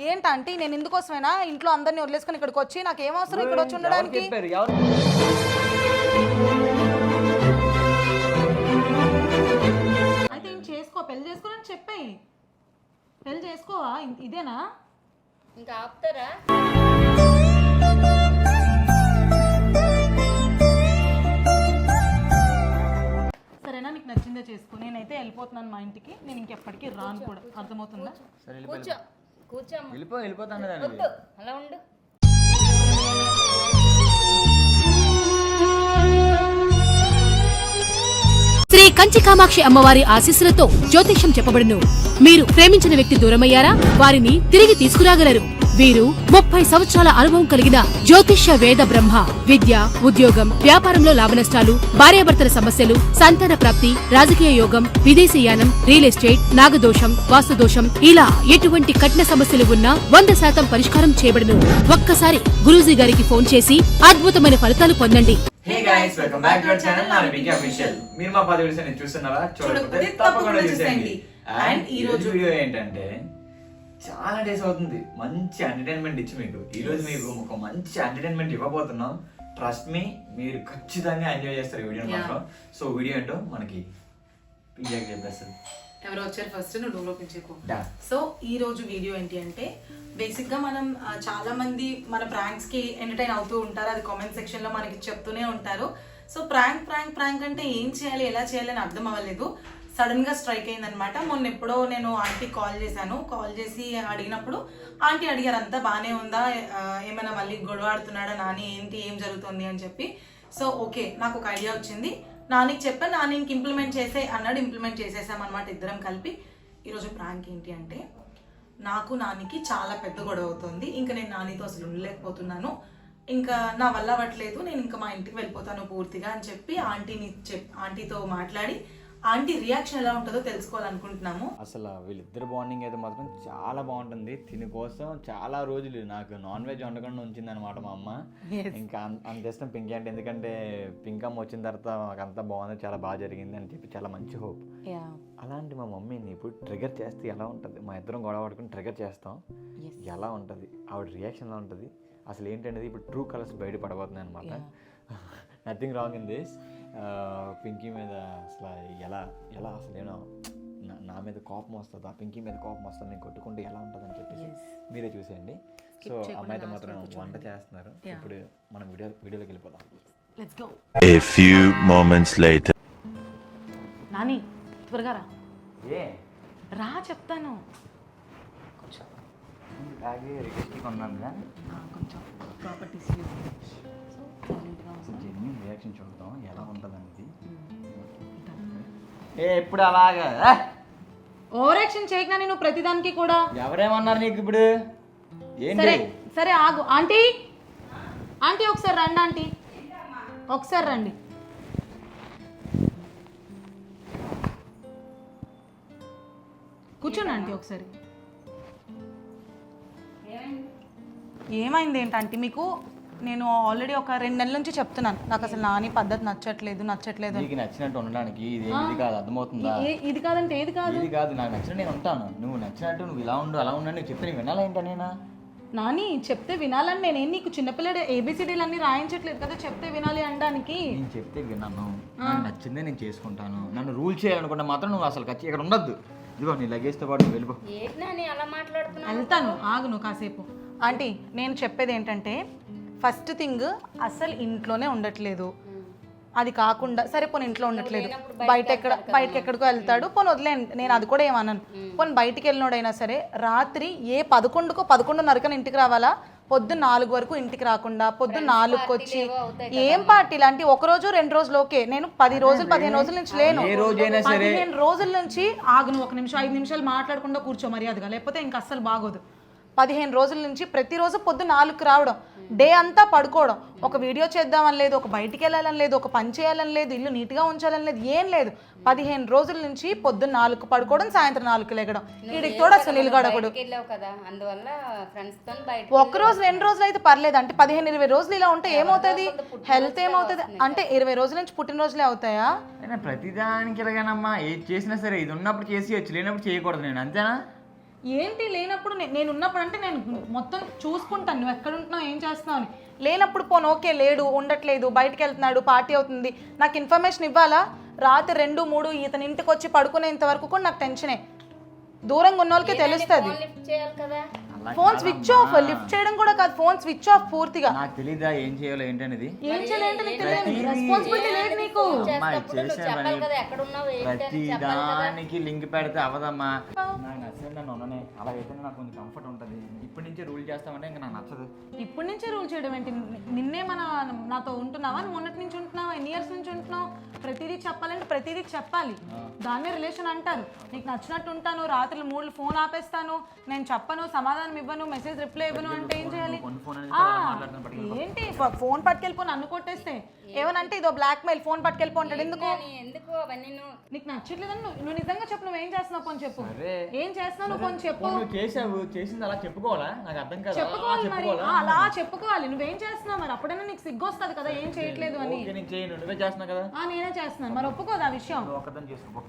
ఏంటంటే నేను ఇందుకోసమైనా ఇంట్లో అందరిని వదిలేసుకొని ఇక్కడికి వచ్చి నాకు ఏం అవసరం ఇక్కడ వచ్చి ఉండడానికి? అయితే ఏం చేసుకో, పెళ్లి చేసుకోవాలని చెప్పాయి. పెళ్లి చేసుకోవా? ఇదేనా ఇంకా ఆపుతారా? సరేనా, నీకు నచ్చిందే చేసుకో. నేనైతే వెళ్ళిపోతున్నాను మా ఇంటికి. నేను ఇంకెప్పటికీ రాను కూడా, అర్థమవుతుందా? కూర్చో కూర్చో. వెళ్ళిపోతాను అలా ఉండు. శ్రీ కంచి కామాక్షి అమ్మవారి ఆశీస్సులతో జ్యోతిష్యం చెప్పబడును. మీరు ప్రేమించిన వ్యక్తి దూరమయ్యారా? వారిని తిరిగి తీసుకురాగలరు. వీరు 30 సంవత్సరాల అనుభవం కలిగిన జ్యోతిష్య వేద బ్రహ్మ. విద్య, ఉద్యోగం, వ్యాపారంలో లాభనష్టాలు, భార్యాభర్తల సమస్యలు, సంతాన ప్రాప్తి, రాజకీయ యోగం, విదేశీయానం, రియల్ ఎస్టేట్, నాగదోషం, వాస్తుదోషం, ఇలా ఎటువంటి కఠిన సమస్యలు ఉన్నా 100% పరిష్కారం చేయబడును. ఒక్కసారి గురూజీ గారికి ఫోన్ చేసి అద్భుతమైన ఫలితాలు పొందండి. Hey guys, welcome back to our channel Nani Pinky official. మీరు మా 10 వీడియోస్ ని చూస్తున్నారా? చూడకపోతే తప్పకుండా చూసేయండి. అండ్ ఈ రోజు వీడియో ఏంటంటే, చాలా డేస్ అవుతుంది మంచి ఎంటర్టైన్మెంట్ ఇచ్చి మీకు ఈ రోజు మీకు ఒక మంచి ఎంటర్టైన్మెంట్ ఇవ్వబోతున్నాం. ట్రస్ట్ మీ, మీరు ఖచ్చితంగా ఎంజాయ్ చేస్తారు ఈ వీడియో మాత్రం. సో వీడియో ఏంటో మనకి పింకీకి చెప్పేస్తుంది. ఎవరో వచ్చారు ఫస్ట్, నువ్వు డోర్ ఓపెన్ చేయకు. సో ఈ రోజు వీడియో ఏంటి అంటే, బేసిక్ గా మనం చాలా మంది మన ప్రాంక్స్ కి ఎంటర్టైన్ అవుతూ ఉంటారు. అది కామెంట్ సెక్షన్ లో మనకి చెప్తూనే ఉంటారు. సో ప్రాంక్ ప్రాంక్ ప్రాంక్ అంటే ఏం చేయాలి, ఎలా చేయాలి అని అర్థం అవ్వలేదు. సడన్ గా స్ట్రైక్ అయిందనమాట. మొన్న ఎప్పుడో నేను ఆంటీ కాల్ చేశాను. కాల్ చేసి అడిగినప్పుడు ఆంటీ అడిగారు, అంతా బాగానే ఉందా, ఏమైనా మళ్ళీ గొడవ ఆడుతున్నాడా నాని, ఏంటి, ఏం జరుగుతుంది అని చెప్పి. సో ఓకే, నాకు ఒక ఐడియా వచ్చింది. నానికి చెప్పాను, నాని ఇంక ఇంప్లిమెంట్ చేసే అన్నాడు. ఇంప్లిమెంట్ చేసేసామన్నమాట ఇద్దరం కలిపి. ఈరోజు ప్రాంక్ ఏంటి అంటే, నాకు నానికి చాలా పెద్ద గొడవ అవుతుంది. ఇంకా నేను నానితో అసలు ఉండలేకపోతున్నాను, ఇంకా నా వల్ల అవ్వట్లేదు, నేను ఇంకా మా ఇంటికి వెళ్ళిపోతాను పూర్తిగా అని చెప్పి ఆంటీతో మాట్లాడి ఆంటీ రియాక్షన్ ఎలా ఉంటుందో తెలుసుకోవాలనుకుంటున్నాము. అసలు వీళ్ళిద్దరు బాండింగ్ అయితే మాత్రం చాలా బాగుంటుంది. దీని కోసం చాలా రోజులు నాకు నాన్ వెజ్ వండకుండా ఉంచింది అనమాట మా అమ్మ. ఇంకా అంత ఇష్టం పింకీ అంటే, ఎందుకంటే పింకమ్మ వచ్చిన తర్వాత మాకు అంతా బాగుంది, చాలా బాగా జరిగింది అని చెప్పి చాలా మంచి హోప్. అలాంటి మా మమ్మీని ఇప్పుడు ట్రిగర్ చేస్తే ఎలా ఉంటుంది, మా ఇద్దరం గొడవ పడుకుని ట్రిగర్ చేస్తాం, ఎలా ఉంటుంది, ఆవిడ రియాక్షన్ ఎలా ఉంటుంది, అసలు ఏంటనేది ఇప్పుడు ట్రూ కలర్స్ బయటపడబోతున్నాయి అనమాట. Nothing wrong in this. Pinky మీద అసలు ఎలా అసలు ఏమో నా మీద కోపం వస్తుంది, ఆ పింకీ మీద కోపం వస్తుంది, నేను కొట్టుకుంటే ఎలా ఉంటుంది అని చెప్పేసి మీరే చూసేయండి. సో అమ్మాయితో మాత్రం వంట చేస్తున్నారు. ఇప్పుడు మనం వీడియోలోకి వెళ్ళిపోదాం. Let's go. A few moments later. Nani త్వరగా రా. ఏ రా చెప్తాను. కొంచెం ప్రాపర్టీస్ జెన్యూన్ రియాక్షన్ చూద్దాం ఎలా ఉంటుంది అనేది. ఎప్పుడు అలాగా ఓవర్ యాక్షన్ చేయకు నాని, నువ్వు ప్రతిదానికి కూడా. ఎవరేమన్నారు నీకు ఇప్పుడు? సరే సరే ఆగు. ఆంటీ ఆంటీ ఒకసారి రండి. ఆంటీ ఒకసారి రండి. కూర్చోండి ఆంటీ ఒకసారి. ఏమైంది ఏంటంటే, మీకు నేను ఆల్రెడీ ఒక 2 నెలల నుంచి చెప్తున్నాను, నాకు అసలు నాని పద్ధతి నచ్చట్లేదు. నీకు నచ్చినట్టు ఉండడానికి ఇది కాదు, అర్థమవుతుందా? ఇది కాదంటే ఏది కాదు? ఇది కాదు, నాకు నచ్చినట్టు నేను ఉంటాను, నువ్వు నచ్చినట్టు నువ్వు ఇలా ఉండు అలా ఉండు, చెప్తే నేను వినాలేంటా? నేనా నాని చెప్తే వినాలని నేనేం నీకు చిన్నపిల్లడు ఏబిసిడీలు అన్ని రాయించట్లేదు కదా, చెప్తే వినాలి అనడానికి. నేను చెప్తే విన్నాను, నాకు నచ్చిందే నేను చేసుకుంటాను. నన్ను రూల్ చేయాలనుకుంటే మాత్రం నువ్వు అసలు ఇక్కడ ఉండద్దు. ఇదిగో నీ లగేజ్తో పాటు వెళ్ళిపో. వెళ్తాను, ఆగు నువ్వు కాసేపు. ఆంటీ నేను చెప్పేది ఏంటంటే, ఫస్ట్ థింగ్ అసలు ఇంట్లోనే ఉండట్లేదు. అది కాకుండా సరే పోనీ ఇంట్లో ఉండట్లేదు, బయటకి ఎక్కడికో వెళ్తాడు, పోనీ వదిలేండి, నేను అది కూడా ఏమన్నాను. పోనీ బయటికి వెళ్ళినోడైనా సరే రాత్రి 11కో 11:30 ఇంటికి రావాలా? పొద్దున్న 4 వరకు ఇంటికి రాకుండా పొద్దున్న 4కి వచ్చి ఏం పార్టీ లాంటి 1 రోజు 2 రోజులు ఓకే. నేను 10 రోజులు 15 రోజుల నుంచి లేను. 15 రోజుల నుంచి ఆగు. నువ్వు 1 నిమిషం 5 నిమిషాలు మాట్లాడకుండా కూర్చో మర్యాదగా, లేకపోతే ఇంకా అస్సలు బాగోదు. 15 రోజుల నుంచి ప్రతిరోజు పొద్దున్న 4కి రావడం, డే అంతా పడుకోవడం, ఒక వీడియో చేద్దామని లేదు, ఒక బయటికి వెళ్ళాలని లేదు, ఒక పని చేయాలని లేదు, ఇల్లు నీట్గా ఉంచాలని లేదు, ఏం లేదు. 15 రోజుల నుంచి పొద్దున్న 4కి పడుకోవడం, సాయంత్రం 4కి లేగడం. వీడికి కూడా అసలు నిలగడకూడదు. 1 రోజు 2 రోజులు అయితే పర్లేదు, అంటే 15-20 రోజులు ఇలా ఉంటే ఏమవుతుంది, హెల్త్ ఏమవుతుంది అంటే? 20 రోజుల నుంచి పుట్టినరోజులే అవుతాయా? ప్రతిదానికి ఎలాగేనమ్మా, ఏది చేసినా సరే ఇది ఉన్నప్పుడు చేసి లేనప్పుడు చేయకూడదు. నేను అంతేనా? ఏంటి లేనప్పుడు నేను ఉన్నప్పుడు అంటే నేను మొత్తం చూసుకుంటాను నువ్వు ఎక్కడ ఉంటున్నావు ఏం చేస్తున్నావు అని. లేనప్పుడు పోను ఓకే లేడు ఉండట్లేదు బయటకు వెళ్తున్నాడు పార్టీ అవుతుంది నాకు ఇన్ఫర్మేషన్ ఇవ్వాలా? రాత్రి 2, 3 ఇతని ఇంటికి వచ్చి పడుకునేంత వరకు కూడా నాకు టెన్షనే. దూరంగా ఉన్న వాళ్ళకి తెలుస్తుంది. లిఫ్ట్ చేయాలి కదా. ఫోన్ స్విచ్ ఆఫ్, లిఫ్ట్ చేయడం కూడా కాదు, ఫోన్ స్విచ్ ఆఫ్ పూర్తిగా. నాకు తెలీదా ఏం చేయాలో ఏంటనేది? ఏం చేయాలంటే నీకు తెలియదు, రెస్పాన్సిబిలిటీ లేదు నీకు. చెప్పాలి కదా ఎక్కడ ఉన్నావు ఏంటి అని చెప్పాలి కదా. దానికి లింక్ పెడితే అవదమ్మా. నాకు నచ్చింది నన్ను ఉండనే, అలాగైతే నాకు కొంచెం కంఫర్ట్ ఉంటుంది. ఇప్పటి నుంచి రూల్ చేస్తామంటే ఇంకా నాకు నచ్చదు. ఇప్పటి నుంచే రూల్ చేయడం ఏంటి? నిన్నే నాతో ఉంటున్నావా? నువ్వు మొన్నటి నుంచి ఉంటున్నావా? ఎన్ని ఇయర్స్ నుంచి ఉంటున్నావు? ప్రతిదీ చెప్పాలంటే ప్రతిదీ చెప్పాలి. దాన్నే రిలేషన్ అంటారు. నీకు నచ్చినట్టు ఉంటాను, రాత్రులు 3 ఫోన్ ఆపేస్తాను, నేను చెప్పను, సమాధానం ఇవ్వను, మెసేజ్ రిప్లై ఇవ్వను అంటే ఏం చేయాలి? ఏంటి ఫోన్ పట్టుకెళ్ళిపో నన్ను కొట్టేస్తే ఏమనంటే ఇదో బ్లాక్ మెయిల్, ఫోన్ పట్టుకెళ్ళిపో అంటాడు. ఎందుకు అవన్నీ నీకు నచ్చట్లేదని నువ్వు నిజంగా చెప్పు, నువ్వేం చేస్తున్నావు పోనీ చెప్పు. ఏం చేస్తున్నావు నువ్వు పోనీ చెప్పు. నువ్వు చేసావు, చేసింది అలా చెప్పుకోవాలా? నాకు అర్థం కాదు. చెప్పుకోవాలి మరి, అలా చెప్పుకోవాలి. నువ్వేం చేస్తున్నావు మరి? అప్పుడైనా నీకు సిగ్గు వస్తుంది కదా ఏం చేయట్లేదు అని. నేను చేయను, నువ్వే చేస్తున్నావు కదా. నేనే చేస్తున్నాను మరి, ఒప్పుకోదు ఆ విషయం. ఒకదాన్ని చేసుకో.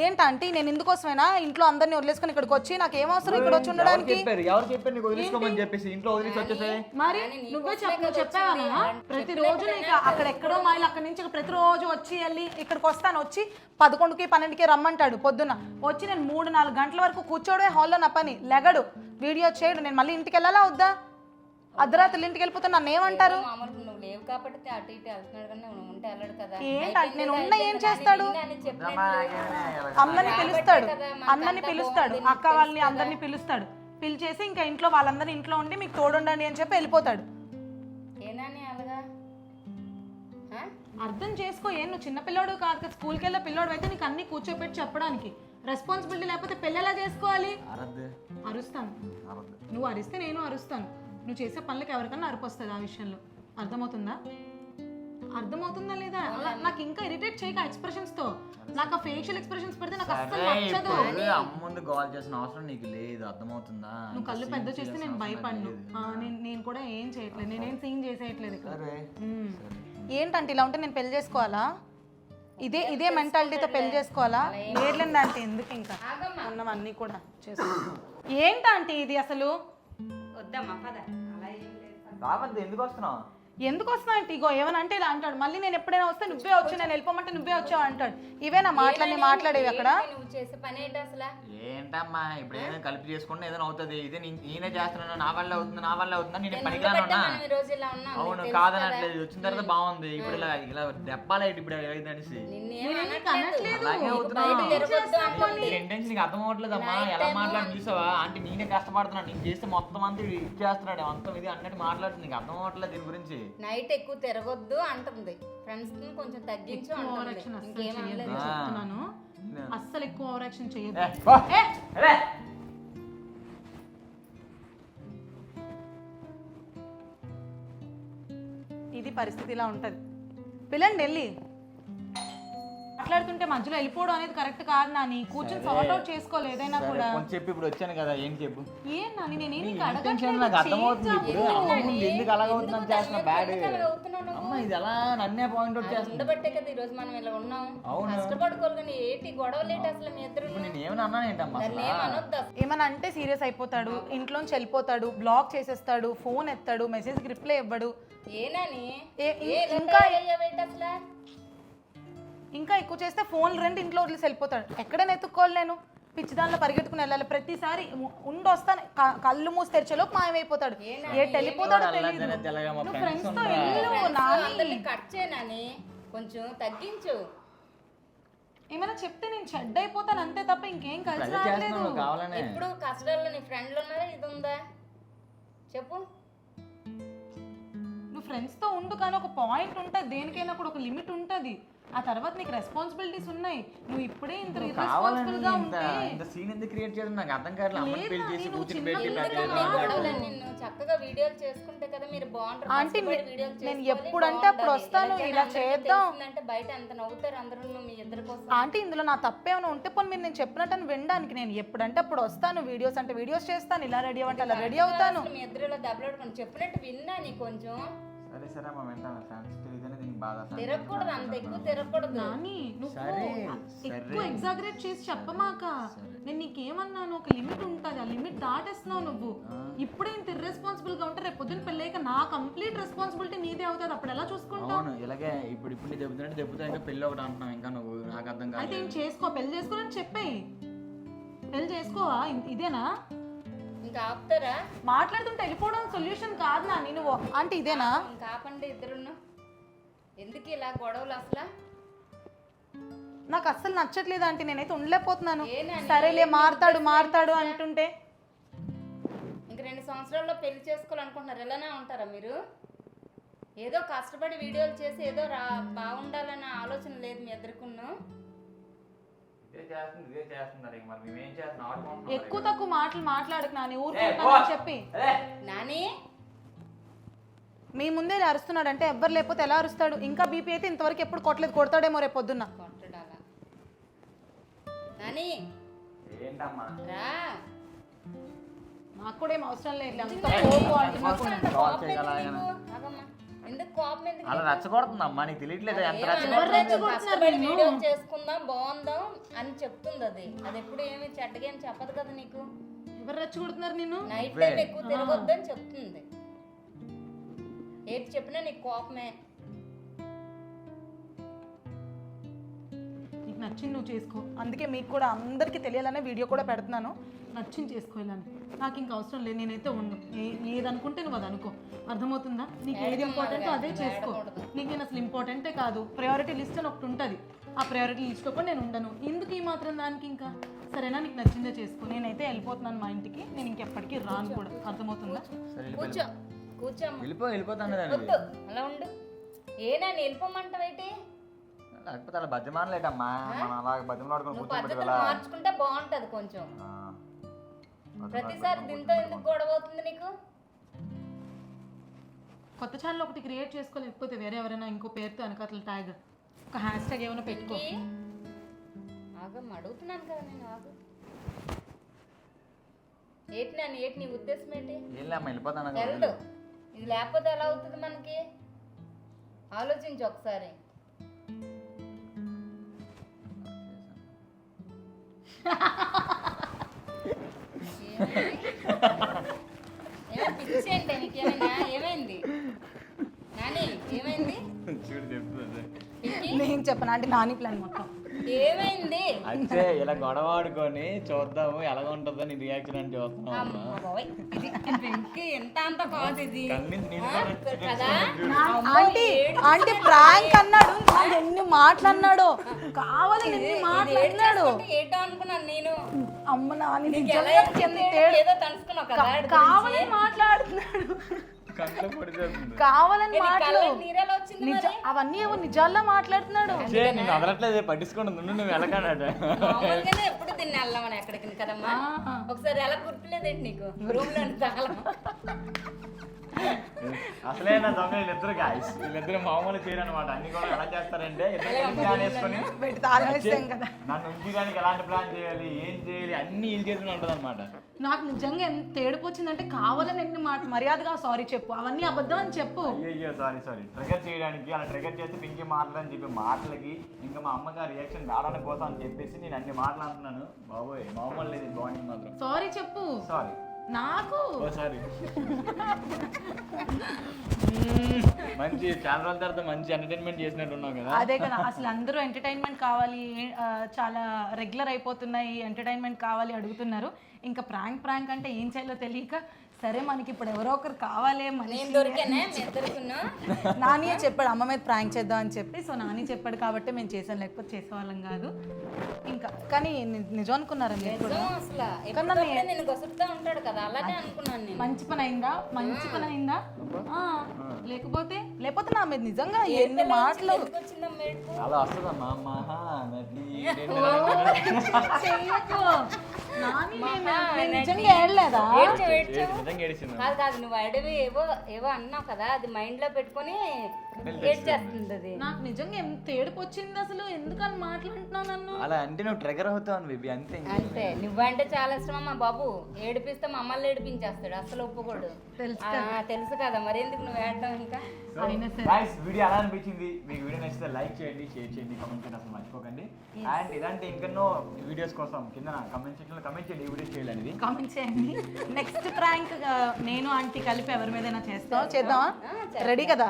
ఏంటంటే నేను ఎందుకోసమైనా ఇంట్లో అందరినీ వదిలేసుకొని ఇక్కడికి వచ్చి నాకు ఏం అవసరం ఇక్కడ వచ్చి ఉండడానికి? ఎవరు చెప్పారు నీకు వదిలేసుకోమని చెప్పేసి? ఇంట్లో వదిలేసి వచ్చేసాయి మరి నువ్వే చెప్పు, చెప్పావా? ప్రతిరోజు నీకు అక్కడెక్కడో మైలు అక్కడి నుంచి ప్రతిరోజు వచ్చి వెళ్ళి ఇక్కడికి వస్తాను, వచ్చి 11కి 12కి రమ్మంటాడు పొద్దున్న. వచ్చి నేను 3-4 గంటల వరకు కూర్చోడే హాల్లో నా పని. లెగడు, వీడియో చేయడు. నేను మళ్ళీ ఇంటికి వెళ్ళాలా వద్దా? అర్ధరాత్రులు ఇంటికి వెళ్ళిపోతే నన్ను ఏమంటారు? నువ్వు లేవు కాబట్టి అటు ఇటు వెళ్తున్నాడు కానీ నువ్వు ఉంటే వెళ్ళడు కదా. ఏంటంటే నేను ఉన్న ఏం చేస్తాడు? అందరిని పిలుస్తాడు, అందరిని పిలుస్తాడు, అక్క వాళ్ళని అందరినీ పిలుస్తాడు. పిలిచేసి ఇంకా ఇంట్లో వాళ్ళందరినీ ఇంట్లో ఉండి మీకు తోడుండండి అని చెప్పి వెళ్ళిపోతాడు. ఏనాని అలాగా అర్థం చేసుకో. ఏం నువ్వు చిన్నపిల్లోడు కాదు కదా, స్కూల్కి వెళ్ళే పిల్లోడు అయితే నీకు అన్ని కూర్చోపెట్టి చెప్పడానికి రెస్పాన్సిబిలిటీ లేకపోతే పెళ్ళి ఎలా చేసుకోవాలి? అరుస్తాను, నువ్వు అరిస్తే నేను అరుస్తాను. నువ్వు చేసే పనులకు ఎవరికన్నా అరుపు వస్తుంది ఆ విషయంలో. అర్థమవుతుందా? అర్థమవుతుందా లేదా? నాకు ఇంకా ఇరిటేట్ చేయక ఎక్స్ప్రెషన్స్ తో. నాకు ఆ ఫేషియల్ ఎక్స్ప్రెషన్స్ పెడితే నాకు అస్సలు నచ్చదు. ముందు కాల్ చేసిన అవసరం నీకు లేదు, అర్థమవుతుందా? నువ్వు కళ్ళు పెద్ద చేస్తే నేను భయపడను. నేను కూడా ఏం చేయట్లేదు, నేనేం సీన్ చేసేయట్లేదు ఇక్కడ. ఏంటంటే ఇలా ఉంటే నేను పెళ్లి చేసుకోవాలా? ఇదే మెంటాలిటీతో పెళ్లి చేసుకోవాలా? లేదులేండి అంటే ఎందుకు ఇంకా ఉన్నవన్నీ కూడా చేసుకో. ఏంటంటే ఇది అసలు వద్దమ్మా పద. ఎందుకు వస్తున్నావు? ఎందుకు వస్తున్నా అంటే ఇగో ఏమని అంటే ఇలా అంటాడు. మళ్ళీ నేను ఎప్పుడైనా వస్తే నువ్వే వచ్చి నేను వెళ్ళిపోమంటే నువ్వే వచ్చావు అంటాడు. ఇవేనా మాటలన్నీ మాట్లాడేవి అక్కడ? నువ్వు చేసే పని ఏంటి అసలు? ఏంటమ్మా ఇప్పుడు ఏదైనా కలిపి చేసుకుంటే ఏదైనా అవుతుంది. ఇదే నేనే చేస్తున్నాను, నా వల్ల అవుతుందా నేను పనికిరానున్నా? అవును కాదనట్లేదు, వచ్చిన తర్వాత బాగుంది. ఇప్పుడు ఇలా దెప్పాలి ఇప్పుడు అనేసి ఇంటెన్షన్ నీకు అర్థం అవ్వట్లేదమ్మా. ఎలా మాట్లాడి చూసావా? అంటే నేనే కష్టపడుతున్నాను, నేను చేస్తే మొత్తం అంతా ఇచ్చేస్తున్నాడు మొత్తం ఇది అన్నట్టు మాట్లాడుతుంది. నీకు అర్థం అవ్వట్లేదు దీని గురించి. నైట్ ఎక్కువ తిరగొద్దు అంటుంది, ఫ్రెండ్స్ కొంచెం తగ్గించు చెప్తున్నాను. అస్సలు ఎక్కువ ఓవర్ యాక్షన్ చేయొద్దు. ఇది పరిస్థితి ఇలా ఉంటది. పిల్లండి వెళ్ళి మాట్లాడుతుంటే మధ్యలో వెళ్ళిపోవడం అనేది కరెక్ట్ కాదు నాని. కూర్చొని సార్ట్ అవుట్ చేసుకోవాలి ఏదైనా కూడా. చెప్పి ఇప్పుడు వచ్చాను కదా, ఏం చెప్పు. ఏం నాని నేనేం నాకు అర్థమవుతుంది ఇప్పుడు. ఎందుకు అలాగవుతుందని చేస్తున్నా బ్యాడ్ అమ్మ. ఇది ఎలా నన్నే పాయింట్ అవుట్ చేస్తుంది. ఉండబట్టే కదా ఈ రోజు మనం ఇలా ఉన్నాం. కష్టపడుకోవాలి కానీ ఏంటి గొడవలు ఏంటి అసలు మీ ఇద్దరు? నేను ఏమైనా అన్నాను ఏంటమ్మా? ఏమన్నా అంటే సీరియస్ అయిపోతాడు, ఇంట్లోంచి వెళ్ళిపోతాడు, బ్లాక్ చేసేస్తాడు, ఫోన్ ఎత్తాడు, మెసేజ్ రిప్లై ఇవ్వడు. ఏనాని ఇంకా ఎక్కువ చేస్తే ఫోన్ రెండు ఇంట్లో వదిలేసి వెళ్ళిపోతాడు. ఎక్కడైనా ఎత్తుక్కోవాలి నేను, పిచ్చి దానిలో పరిగెత్తుకుని వెళ్ళాలి. ప్రతిసారి ఉండొస్తాను, కళ్ళు మూసి తెరిచేలోపు మాయమైపోతాడు. ఎటు వెళ్ళిపోతాడో తెలియదు. నువ్వు ఫ్రెండ్స్ తో వెళ్ళు, కట్ చేయనని కొంచెం తగ్గించు. ఏమైనా చెప్తే నేను చెడ్డ అయిపోతాను అంతే తప్ప ఇంకేం కలిసి రావట్లేదు. ఇప్పుడు కష్టాల్లో నీ ఫ్రెండ్లు ఉన్నారా? ఇది ఉందా చెప్పు. నువ్వు ఫ్రెండ్స్తో ఉండు కానీ ఒక పాయింట్ ఉంటుంది, దేనికైనా కూడా ఒక లిమిట్ ఉంటుంది. ఆ తర్వాత నీకు రెస్పాన్సిబిలిటీస్ ఉన్నాయి. నువ్వు ఇప్పుడే ఇంత రెస్పాన్సిబుల్ గా ఉంటే ఇంత సీన్ ఎందుకు క్రియేట్ చేద్దాం నాకు అర్థం కావట్లేదు. అమ్మని పెళ్లి చేసి కూర్చుని పెట్టి నిన్ను చక్కగా వీడియోలు చేసుకుంటే కదా మీరు బాగుంటారు. ఆంటీ నేను ఎప్పుడంటే అప్పుడు వస్తాను, ఇలా చేద్దాం అంటే బయట ఎంత నవ్వుతారు అందరూ మీ ఇద్దరి కోసం. ఆంటీ ఇందులో నా తప్పేమైనా ఉంటే పోనీ మీరు నేను చెప్పినట్టు వినడానికి నేను ఎప్పుడంటే అప్పుడు వస్తాను. వీడియోస్ అంటే వీడియోస్ చేస్తాను, ఇలా రెడీ అవ్వంటే అలా రెడీ అవుతాను. మీ ఇద్దరు ఇలా దెబ్బలాడుకోండి, చెప్పినట్టు విన్నా నీ కొంచెం సరే సరే అమ్మ వెంటనే ఫ్యాన్స్ తిరిగితేనే దీనికి బాధ. తిరగకూడదు, అంత ఎక్కువ తిరగకూడదు. నాని నువ్వు సరే, ఎక్కువ ఎగ్జాగరేట్ చేసి చెప్పమాక. నేను నీకేమన్నాను, ఒక లిమిట్ ఉంటుంది, ఆ లిమిట్ దాటేస్తున్నావు నువ్వు. ఇప్పుడే ఇంత ఇర్రెస్పాన్సిబుల్ గా ఉంటే రేపు పొద్దున్న పెళ్ళాక నా కంప్లీట్ రెస్పాన్సిబిలిటీ నీదే అవుతుంది. అప్పుడు ఎలా చూసుకుంటావు? అవును, ఇలాగే ఇప్పుడు నీ చెబుతున్నట్టు చెబుతా ఇంకా పెళ్ళి ఒకటి అంటున్నావు ఇంకా నువ్వు. నాకు అర్థం కాదు. అయితే ఏం చేసుకో, పెళ్లి చేసుకోవాలని చెప్పేయి. పెళ్లి చేసుకోవా? ఇదేనా ఇంకా ఆపుతారా? మాట్లాడుతుంటే వెళ్ళిపోవడం సొల్యూషన్ కాదు నా. నేను అంటే ఇదేనా? ఇంకా ఆపండి ఇద్దరును. ఎందుకు ఇలా గొడవలు అసలు? నాకు అస్సలు నచ్చట్లేదు అంటే, నేనైతే ఉండలేకపోతున్నాను. ఏనండి? సరేలే మారతాడు అంటుంటే ఇంక 2 సంవత్సరాల్లో పెళ్లి చేసుకోవాలనుకుంటున్నారు. ఇలానే ఉంటారా మీరు? ఏదో కష్టపడి వీడియోలు చేసి ఏదో బాగుండాలనే ఆలోచన లేదు మీ ఇద్దరికును. ఎక్కువ తక్కువ మాటలు మాట్లాడకు నాని, ఊరుకుంటానని చెప్పి. నాని మీ ముందే అరుస్తున్నాడు అంటే ఎవ్వరు లేకపోతే ఎలా అరుస్తాడు? ఇంకా బీపీ అయితే ఇంతవరకు ఎప్పుడు కొట్టలేదు, కొడతాడేమో రేపు పొద్దున్న. కొట్టడాలా? నాని ఏంటమ్మా? రా. నాకు కూడా ఏం అవసరం లేదు అంత ఎందుకు కోపం అంటే నాకు. అంత కోపం ఎందుకు నీకు? ఆగమ్మా. ఎందుకు కోపం ఎందుకు? అలా రెచ్చగొడుతుందమ్మా, నీకు తెలియట్లేదు ఎంత కష్టపడి వీడియో చేసుకుందాం బాగుందాం అని చెప్తుంది అది. అది ఎప్పుడు ఏమి చెడ్డగా ఏం చెప్పదు కదా నీకు. ఎవరు రెచ్చగొడుతున్నారు నిన్ను? నైట్ టైం ఎక్కువ తిరగొద్దని చెప్తుంది. ఏది చెప్పినా నీకు కోపమే. నీకు నచ్చింది నువ్వు చేసుకో. అందుకే మీకు కూడా అందరికీ తెలియాలనే వీడియో కూడా పెడుతున్నాను. నచ్చింది చేసుకోవాలని. నాకు ఇంకా అవసరం లేదు, నేనైతే ఉండు. ఏది అనుకుంటే నువ్వు అది అనుకో. అర్థమవుతుందా? నీకు ఏది ఇంపార్టెంట్ అదే చేసుకో. నీకు నేను అసలు ఇంపార్టెంటే కాదు, ప్రయారిటీ లిస్ట్ అని ఒకటి ఉంటుంది. ఆ ప్రయారిటీ లిస్ట్లో కూడా నేను ఉండను. ఎందుకు ఈ మాత్రం దానికి ఇంకా? సరేనా, నీకు నచ్చిందే చేసుకో. నేనైతే వెళ్ళిపోతున్నాను మా ఇంటికి. నేను ఇంకెప్పటికీ రాను కూడా. అర్థమవుతుందా? కూర్చో కూర్చోమ్మ. వెళ్ళిపోతాను వద్దు అలా ఉండు. ఏనా వెళ్ళిపోమంటావేంటి? లేకపోతే అలా బతిమానలేటమ్మా, మనం అలా బతిమలాడుకొని నువ్వు కూర్చోబెట్టి పద్ధతులు మార్చుకుంటే బాగుంటది కొంచెం. ప్రతిసారి దీంతో ఎందుకు గొడవ అవుతుంది నీకు? కొత్త ఛానల్ ఒకటి క్రియేట్ చేసుకోలేకపోతే వేరే ఎవరైనా ఇంకో పేరుతో వెనకాతల ట్యాగ్, ఒక హ్యాష్ ట్యాగ్ ఏమైనా పెట్టుకో. ఆగమ్మ, అడుగుతున్నాను కదా నేను. ఆగు. ఏంటి నాని, ఏంటి నీ ఉద్దేశం ఏంటి? వెళ్ళమ్మా, వెళ్ళిపోతాను. వెళ్ళు. ఇది లేకపోతే ఎలా అవుతుంది మనకి? ఆలోచించు ఒకసారి. పిచ్చి అంటే నీకేమైనా? ఏమైంది నాని? ఏమైంది? నేను చెప్పను అంటే నాని ప్లాన్ మొత్తం. ఏమైంది? అంటే ఇలా గొడవ ఆడుకొని చూద్దాము ఎలా ఉంటుందో నీ రియాక్షన్ అంటే చూస్తున్నాం. ఎంత అంత కాదు ఇది కదా. అంటే ప్రాంక్ అన్నాడు, ఎన్ని మాట్లాడినాడు, కావాలి ఎన్ని మాట్లాడినాడు. ఏటో అనుకున్నాను నేను. అమ్మ నాని ఏదో తలుసుకున్నావు కదా, కావాలని మాట్లాడుతున్నాడు. కావాలని మాటలు అవన్నీ ఏమో నిజాల్లో మాట్లాడుతున్నాడు. నేను వదలట్లేదు, పట్టించుకోండి నువ్వు వెళ్ళగానట. మామూలుగానే ఎప్పుడు తిని వెళ్ళమని ఎక్కడికి కదమ్మా. ఒకసారి ఎలా గుర్తులేదేంటి నీకు? రూమ్ లో చాలా అసలే నా దొంగ వీళ్ళిద్దరు గాయస్, వీళ్ళిద్దరు మామూలు చేయరు అనమాట. అన్ని కూడా ఎలా చేస్తారంటే ఇద్దరు ప్లాన్ వేసుకొని నన్ను ఉంచడానికి ఎలాంటి ప్లాన్ చేయాలి, ఏం చేయాలి అన్ని వీళ్ళు చేతులు ఉంటుంది అనమాట. నాకు నిజంగా ఎంత ఏడుపు వచ్చిందంటే, కావాలని ఎన్ని మర్యాదగా సారీ చెప్పు, అవన్నీ అబద్ధం అని చెప్పు. అయ్యో సారీ ట్రిగర్ చేయడానికి, అలా ట్రిగర్ చేస్తే పింకి మాటలని చెప్పి మాటలకి ఇంకా మా అమ్మగారు రియాక్షన్ రావడానికి కోసం అని చెప్పేసి నేను అన్ని మాటలు అంటున్నాను. బాబోయ్ మామూలు లేదు బాగుంది మాత్రం. సారీ చెప్పు. సారీ నాకు సారీ. మంచి చాలా రోజుల తర్వాత మంచి ఎంటర్టైన్మెంట్ చేసినట్టు ఉన్నావు కదా. అదే కదా, అసలు అందరూ ఎంటర్టైన్మెంట్ కావాలి, చాలా రెగ్యులర్ అయిపోతున్నాయి, ఎంటర్టైన్మెంట్ కావాలి అడుగుతున్నారు. ఇంకా ప్రాంక్ అంటే ఏం చేయాలో తెలియక, సరే మనకి ఇప్పుడు ఎవరో ఒకరు కావాలి, నానియే చెప్పాడు అమ్మ మీద ప్రాంక్ చేద్దాం అని చెప్పి. సో నాని చెప్పాడు కాబట్టి మేము చేసాం, లేకపోతే చేసేవాళ్ళం కాదు. ఇంకా కానీ నిజం అనుకున్నారా మీరు కూడా? మంచి పని అయిందా? మంచి పని అయిందా? లేకపోతే నా మీద నిజంగా ఎన్ని మాటలు అలా వస్తుందమ్మా. నిజంగా ఏడలేదా? కాదు నువ్వు అడివి ఏవో అన్నావు కదా, అది మైండ్ లో పెట్టుకొని ఏడ్ చేస్తుంది అది. నాకు నిజంగా ఎంత ఏడుపు వచ్చింది అసలు, ఎందుకని మాట్లాడుతున్నావు నన్ను? అలా అంటే నువ్వు ట్రిగర్ అవుతావు బేబీ, అంతే. అంతే, నువ్వంటే చాలా ఇష్టం అమ్మా బాబు. ఏడిపిస్తే మమ్మల్ని ఏడిపించేస్తాడు, అసలు ఒప్పుకోడు. తెలుసు కదా, మరి ఎందుకు నువ్వు ఏడటం ఇంకా. వీడియో ఎలా అనిపించింది మీకు? వీడియో నచ్చితే లైక్ చేయండి, షేర్ చేయండి, కామెంట్ చేయండి, అసలు మర్చిపోకండి. అండ్ ఇలాంటి ఇంకెన్నో వీడియోస్ కోసం కింద కామెంట్ సెక్షన్ లో కామెంట్ చేయండి, ఈ వీడియో చేయాలనేది కామెంట్ చేయండి. నెక్స్ట్ ప్రాంక్ నేను ఆంటీ కలిపి ఎవరి మీదైనా చేద్దామా? రెడీ కదా?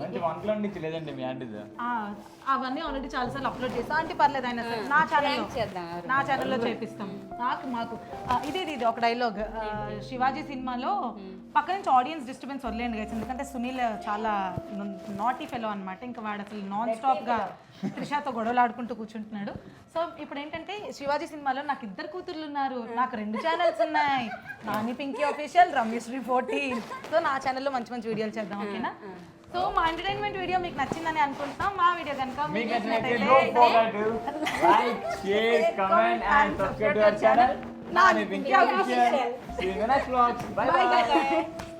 మంచి వంటలో నుంచి లేదండి మీ ఆంటీది. అవన్నీ ఆల్రెడీ చాలా సార్లు అప్లోడ్ చేస్తాం. ఆంటీ పర్లేదు, అయినా సరే నా ఛానల్లో చేపిస్తాం. మాకు ఇది ఒక డైలాగ్ శివాజీ సినిమాలో, పక్క నుంచి ఆడియన్స్ డిస్టర్బెన్స్ వదిలేండి గైస్, ఎందుకంటే సునీల్ చాలా నాటీ ఫెలో అనమాట. ఇంకా వాడు అసలు నాన్ స్టాప్ గా త్రిషాతో గొడవలు ఆడుకుంటూ కూర్చుంటున్నాడు. సో ఇప్పుడు ఏంటంటే శివాజీ సినిమాలో నాకు 2 కూతుర్లు ఉన్నారు, నాకు 2 ఛానల్స్ ఉన్నాయి, నాని పింకీ ఆఫీషియల్, రమ్యశ్రీ 14. సో నా ఛానల్లో మంచి మంచి వీడియోలు చేద్దాం, ఓకేనా? సో మా ఎంటర్టైన్మెంట్ వీడియో మీకు నచ్చిందని అనుకుంటున్నాం. మా వీడియో కనుక మీకు నచ్చినట్లయితే don't forget to like, share, comment and subscribe to our channel. Nani Pinky Official. See you in the next vlog. Bye bye.